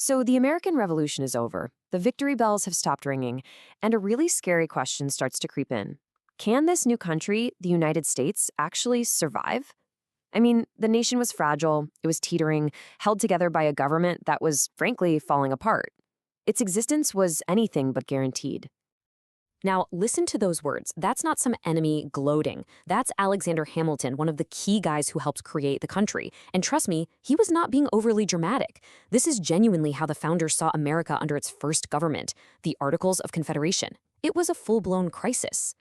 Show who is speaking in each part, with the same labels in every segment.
Speaker 1: So the American Revolution is over, the victory bells have stopped ringing, and a really scary question starts to creep in. Can this new country, the United States, actually survive? I mean, the nation was fragile, it was teetering, held together by a government that was, frankly, falling apart. Its existence was anything but guaranteed. Now, listen to those words. That's not some enemy gloating. That's Alexander Hamilton, one of the key guys who helped create the country. And trust me, he was not being overly dramatic. This is genuinely how the founders saw America under its first government, the Articles of Confederation. It was a full-blown crisis.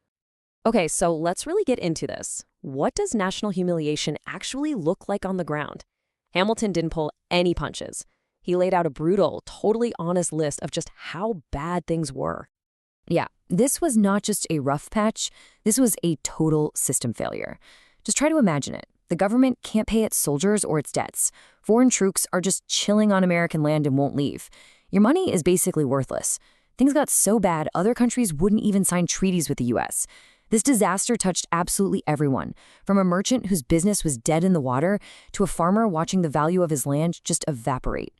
Speaker 1: Okay, so let's really get into this. What does national humiliation actually look like on the ground? Hamilton didn't pull any punches. He laid out a brutal, totally honest list of just how bad things were. Yeah, this was not just a rough patch, this was a total system failure. Just try to imagine it. The government can't pay its soldiers or its debts. Foreign troops are just chilling on American land and won't leave. Your money is basically worthless. Things got so bad, other countries wouldn't even sign treaties with the US. This disaster touched absolutely everyone, from a merchant whose business was dead in the water to a farmer watching the value of his land just evaporate.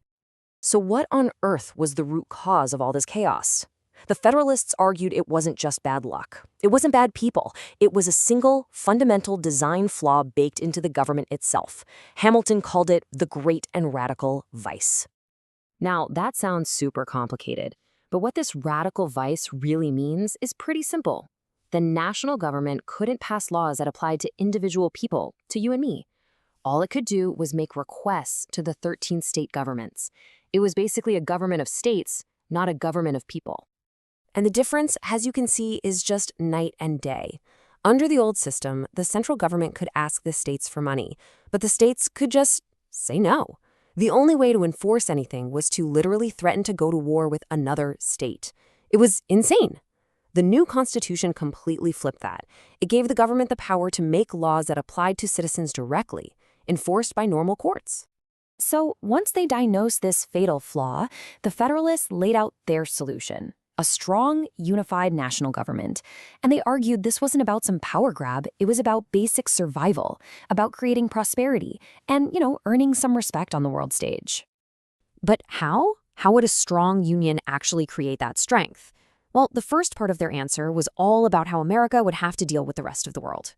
Speaker 1: So what on earth was the root cause of all this chaos? The Federalists argued it wasn't just bad luck. It wasn't bad people. It was a single, fundamental design flaw baked into the government itself. Hamilton called it the great and radical vice. Now, that sounds super complicated, but what this radical vice really means is pretty simple. The national government couldn't pass laws that applied to individual people, to you and me. All it could do was make requests to the 13 state governments. It was basically a government of states, not a government of people. And the difference, as you can see, is just night and day. Under the old system, the central government could ask the states for money, but the states could just say no. The only way to enforce anything was to literally threaten to go to war with another state. It was insane. The new Constitution completely flipped that. It gave the government the power to make laws that applied to citizens directly, enforced by normal courts. So once they diagnosed this fatal flaw, the Federalists laid out their solution. A strong, unified national government. And they argued this wasn't about some power grab, it was about basic survival, about creating prosperity, and, earning some respect on the world stage. But how? How would a strong union actually create that strength? Well, the first part of their answer was all about how America would have to deal with the rest of the world.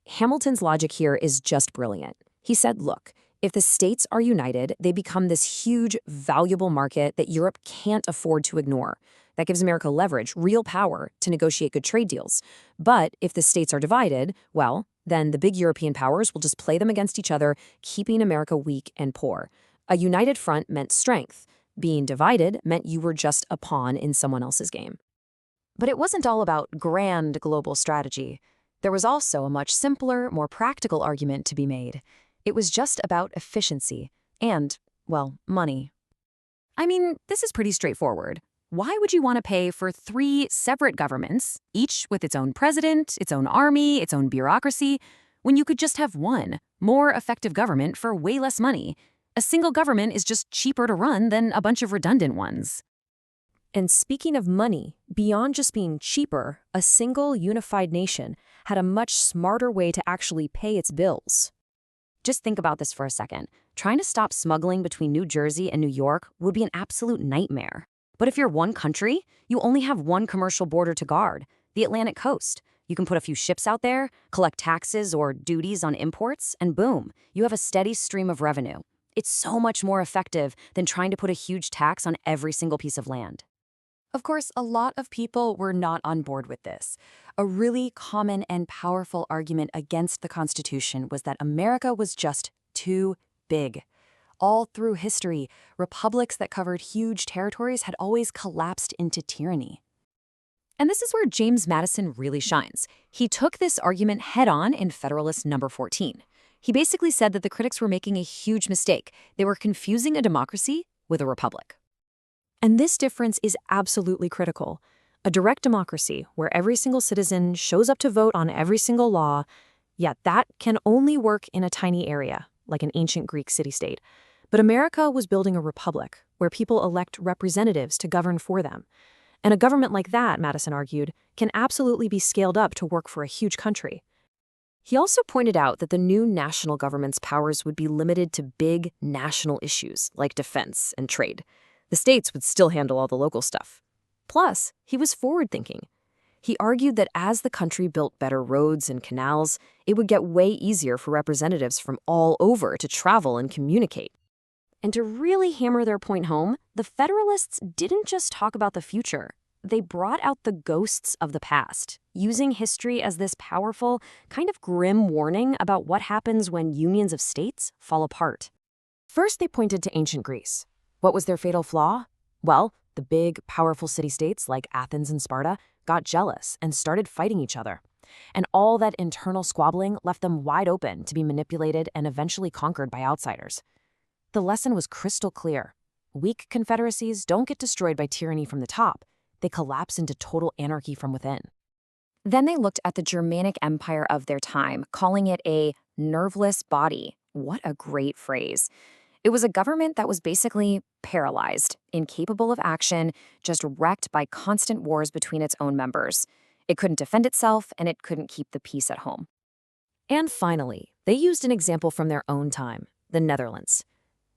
Speaker 1: Hamilton's logic here is just brilliant. He said, look, if the states are united, they become this huge, valuable market that Europe can't afford to ignore. That gives America leverage, real power, to negotiate good trade deals. But if the states are divided, well, then the big European powers will just play them against each other, keeping America weak and poor. A united front meant strength. Being divided meant you were just a pawn in someone else's game. But it wasn't all about grand global strategy. There was also a much simpler, more practical argument to be made. It was just about efficiency and, well, money. I mean, this is pretty straightforward. Why would you want to pay for 3 separate governments, each with its own president, its own army, its own bureaucracy, when you could just have one, more effective government for way less money? A single government is just cheaper to run than a bunch of redundant ones. And speaking of money, beyond just being cheaper, a single unified nation had a much smarter way to actually pay its bills. Just think about this for a second. Trying to stop smuggling between New Jersey and New York would be an absolute nightmare. But if you're one country, you only have one commercial border to guard, the Atlantic coast. You can put a few ships out there, collect taxes or duties on imports, and boom, you have a steady stream of revenue. It's so much more effective than trying to put a huge tax on every single piece of land. Of course, a lot of people were not on board with this. A really common and powerful argument against the Constitution was that America was just too big. All through history, republics that covered huge territories had always collapsed into tyranny. And this is where James Madison really shines. He took this argument head-on in Federalist number 14. He basically said that the critics were making a huge mistake. They were confusing a democracy with a republic. And this difference is absolutely critical. A direct democracy, where every single citizen shows up to vote on every single law, yet that can only work in a tiny area, like an ancient Greek city-state. But America was building a republic, where people elect representatives to govern for them. And a government like that, Madison argued, can absolutely be scaled up to work for a huge country. He also pointed out that the new national government's powers would be limited to big national issues like defense and trade. The states would still handle all the local stuff. Plus, he was forward-thinking. He argued that as the country built better roads and canals, it would get way easier for representatives from all over to travel and communicate. And to really hammer their point home, the Federalists didn't just talk about the future. They brought out the ghosts of the past, using history as this powerful, kind of grim warning about what happens when unions of states fall apart. First, they pointed to ancient Greece. What was their fatal flaw? Well, the big, powerful city-states like Athens and Sparta got jealous and started fighting each other. And all that internal squabbling left them wide open to be manipulated and eventually conquered by outsiders. The lesson was crystal clear. Weak confederacies don't get destroyed by tyranny from the top. They collapse into total anarchy from within. Then they looked at the Germanic Empire of their time, calling it a nerveless body. What a great phrase. It was a government that was basically paralyzed, incapable of action, just wrecked by constant wars between its own members. It couldn't defend itself, and it couldn't keep the peace at home. And finally, they used an example from their own time, the Netherlands.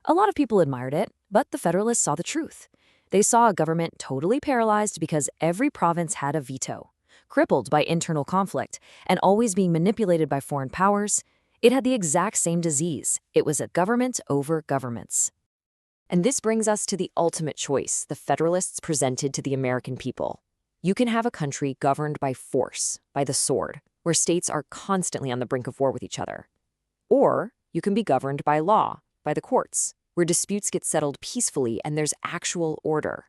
Speaker 1: A lot of people admired it, but the Federalists saw the truth. They saw a government totally paralyzed because every province had a veto. Crippled by internal conflict and always being manipulated by foreign powers, it had the exact same disease. It was a government over governments. And this brings us to the ultimate choice the Federalists presented to the American people. You can have a country governed by force, by the sword, where states are constantly on the brink of war with each other. Or you can be governed by law, by the courts, where disputes get settled peacefully and there's actual order.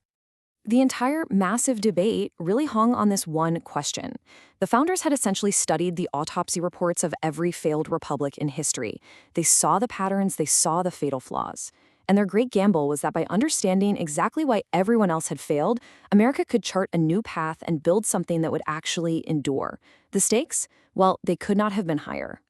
Speaker 1: The entire massive debate really hung on this one question. The founders had essentially studied the autopsy reports of every failed republic in history. They saw the patterns, they saw the fatal flaws. And their great gamble was that by understanding exactly why everyone else had failed, America could chart a new path and build something that would actually endure. The stakes? Well, they could not have been higher.